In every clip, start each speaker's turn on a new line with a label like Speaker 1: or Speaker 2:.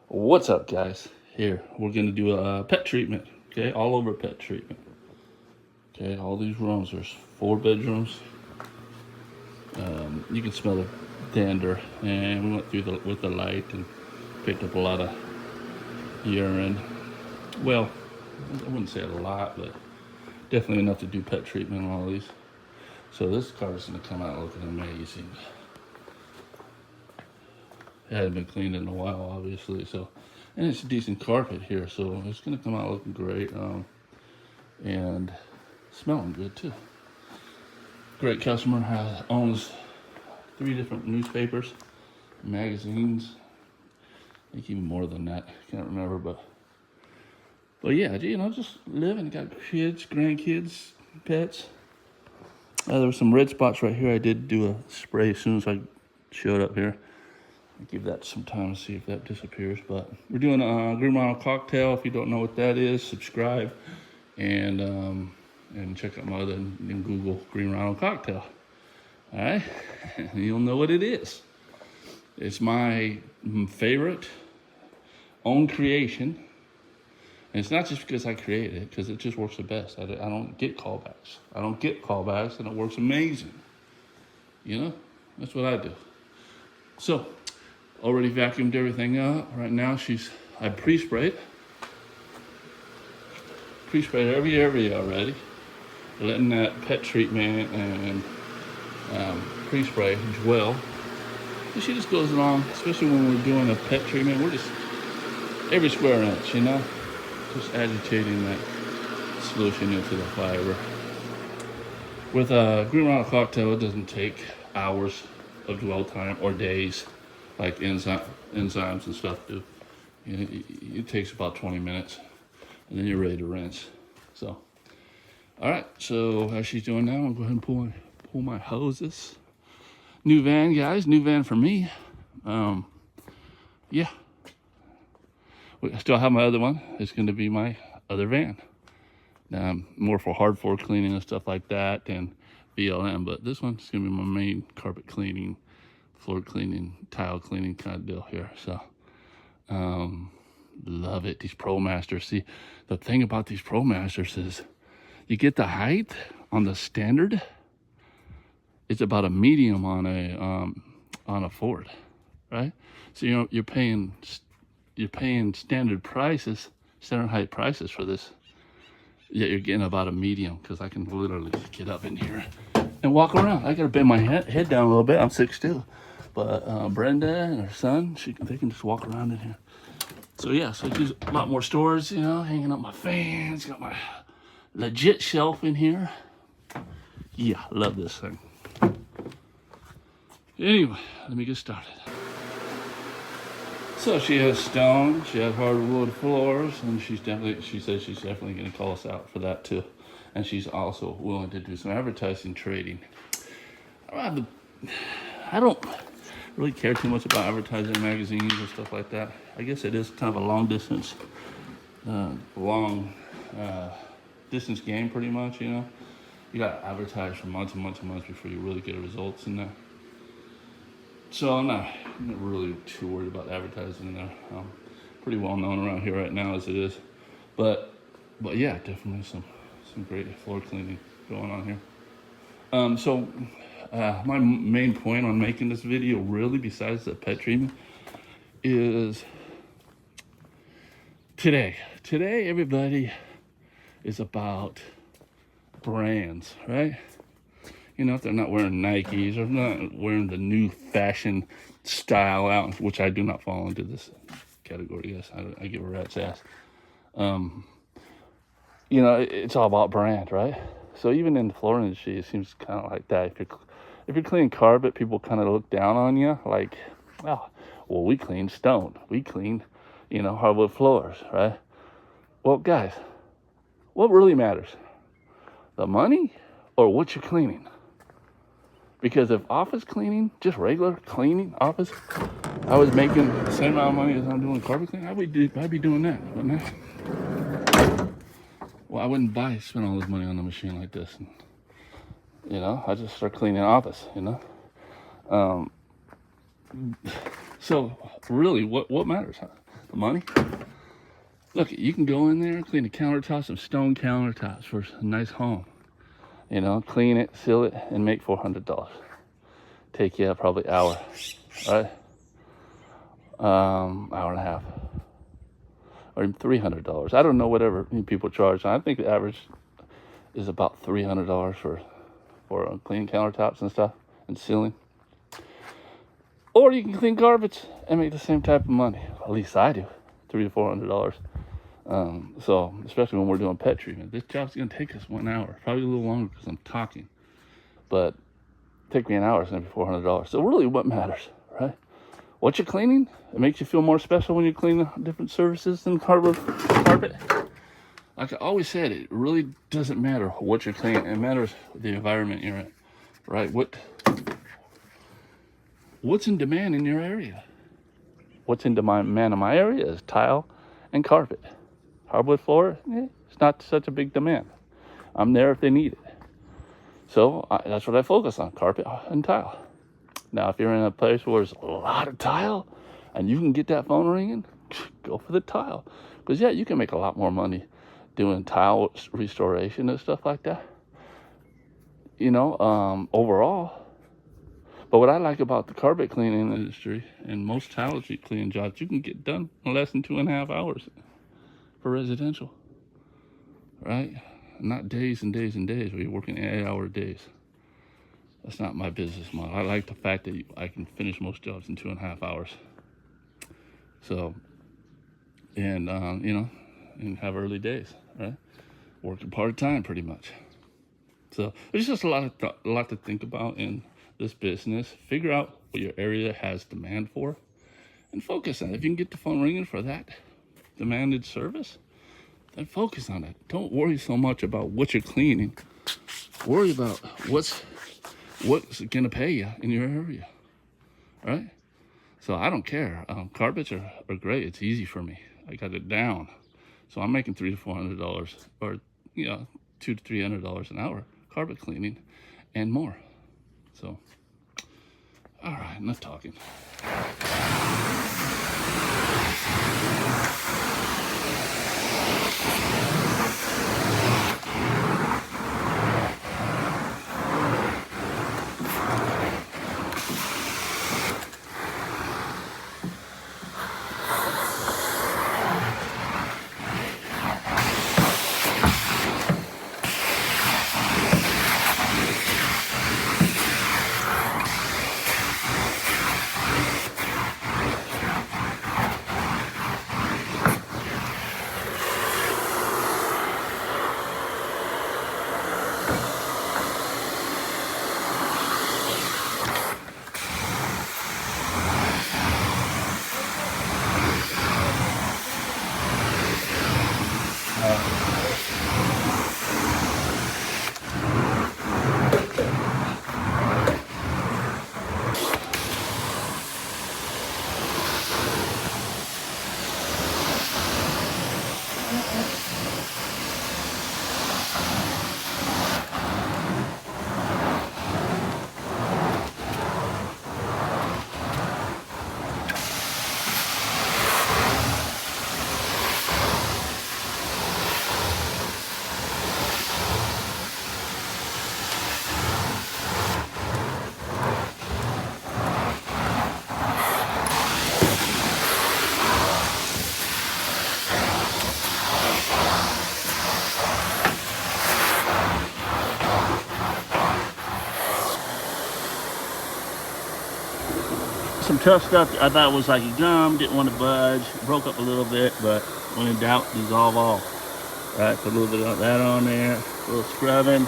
Speaker 1: What's up, guys? Here, we're gonna do a pet treatment, okay? All over pet treatment. Okay, all these rooms, there's 4 bedrooms. You can smell the dander, and we went through with the light and picked up a lot of urine. Well, I wouldn't say a lot, but definitely enough to do pet treatment on all these. So this car is gonna come out looking amazing. It hadn't been cleaned in a while, obviously, so, and it's a decent carpet here, so it's gonna come out looking great, and smelling good too. Great customer, owns 3 different newspapers, magazines, I think even more than that, can't remember, but yeah, you know, just living, got kids, grandkids, pets. There were some red spots right here. I did do a spray as soon as I showed up here. Give that some time to see if that disappears. But we're doing a Green Rhino cocktail. If you don't know what that is, subscribe and check out my other in Google Green Rhino cocktail. All right, you'll know what it is. It's my favorite own creation, and it's not just because I created it, because it just works the best. I don't get callbacks. And it works amazing. You know, that's what I do. So. Already vacuumed everything out. Right now I pre-sprayed every area already. Letting that pet treatment and pre-spray well. And she just goes along, especially when we're doing a pet treatment, we're just every square inch, you know? Just agitating that solution into the fiber. With a Green Rhino cocktail, it doesn't take hours of dwell time or days like enzymes and stuff do. You know, it takes about 20 minutes, and then you're ready to rinse. So, all right. So as she's doing now, I'll go ahead and pull my hoses. New van, guys. New van for me. Yeah. I still have my other one. It's going to be my other van. More for hard floor cleaning and stuff like that, and BLM. But this one's going to be my main carpet cleaning, floor cleaning, tile cleaning kind of deal here. So love it. These ProMasters. See, the thing about these ProMasters is you get the height on the standard. It's about a medium on a Ford, right? So you're paying standard height prices for this. Yet you're getting about a medium, because I can literally get up in here and walk around. I gotta bend my head down a little bit. I'm 6'2". But Brenda and her son, they can just walk around in here. So yeah, so there's a lot more storage, you know, hanging up my fans, got my legit shelf in here. Yeah, love this thing. Anyway, let me get started. So she has stone, she has hardwood floors, and she says she's definitely gonna call us out for that too. And she's also willing to do some advertising trading. I don't really care too much about advertising magazines and stuff like that. I guess it is kind of a long distance game, pretty much, you know. You got to advertise for months and months and months before you really get results in there. So I'm not really too worried about advertising in there. Pretty well known around here right now as it is. But yeah, definitely some great floor cleaning going on here. So my main point on making this video, really, besides the pet treatment, is today everybody is about brands, right? You know, if they're not wearing Nikes or not wearing the new fashion style out, which I do not fall into this category. Yes, I give a rat's ass. You know, it's all about brand, right? So even in the floor industry, it seems kind of like that. If you're cleaning carpet, people kind of look down on you, like, well, we clean stone. We clean, you know, hardwood floors, right? Well, guys, what really matters? The money or what you're cleaning? Because if office cleaning, just regular cleaning office, I was making the same amount of money as I'm doing carpet cleaning, I'd be doing that, wouldn't I? Well, I wouldn't spend all this money on a machine like this. And, you know, I just start cleaning office, you know. So really, what matters? the money. Look, you can go in there and clean the countertops, some stone countertops for a nice home. You know, clean it, seal it, and make $400. Take you probably an hour, right? Hour and a half, or even $300. I don't know whatever people charge. I think the average is about $300 for cleaning countertops and stuff and sealing. Or you can clean carpets and make the same type of money. At least I do, $300 to $400. So especially when we're doing pet treatment, this job's gonna take us 1 hour, probably a little longer because I'm talking, but take me an hour, it's gonna be $400. So really, what matters, right? What you're cleaning, it makes you feel more special when you clean different surfaces than carpet. Like I always said, it really doesn't matter what you're cleaning. It matters the environment you're in, right? What's in demand in your area? What's in demand in my area is tile and carpet. Hardwood floor, it's not such a big demand. I'm there if they need it. So that's what I focus on, carpet and tile. Now, if you're in a place where there's a lot of tile and you can get that phone ringing, go for the tile. Because, yeah, you can make a lot more money doing tile restoration and stuff like that, you know, overall. But what I like about the carpet cleaning industry and most tile cleaning jobs, you can get done in less than 2.5 hours for residential, right? Not days and days and days where you're working 8-hour days. That's not my business model. I like the fact that I can finish most jobs in 2.5 hours. So, and you know, and have early days, right? Working part-time pretty much. So there's just a lot to think about in this business. Figure out what your area has demand for and focus on it. If you can get the phone ringing for that demanded service, then focus on it. Don't worry so much about what you're cleaning. Worry about what's gonna pay you in your area, right? So I don't care. Carpets are great. It's easy for me. I got it down. So I'm making $300 to $400, or you know, $200 to $300 an hour carpet cleaning, and more. So, all right, enough talking. Some tough stuff I thought was like a gum, didn't want to budge, broke up a little bit, but when in doubt, dissolve all. Right, put a little bit of that on there, a little scrubbing,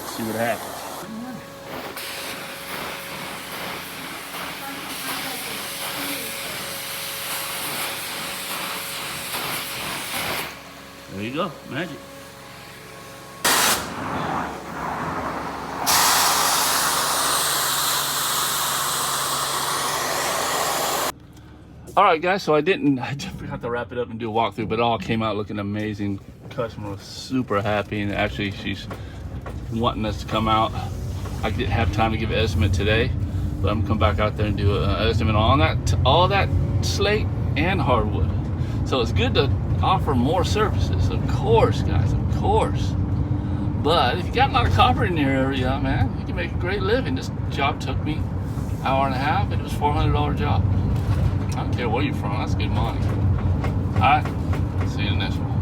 Speaker 1: see what happens. There you go, magic. All right, guys, so I just forgot to wrap it up and do a walkthrough, but it all came out looking amazing. Customer was super happy, and actually she's wanting us to come out. I didn't have time to give an estimate today, but I'm gonna come back out there and do an estimate on that, all that slate and hardwood. So it's good to offer more services, of course, guys, of course. But if you got a lot of copper in your area, man, you can make a great living. This job took me an hour and a half, and it was a $400 job. I don't care where you're from, that's good money. All right, see you in the next one.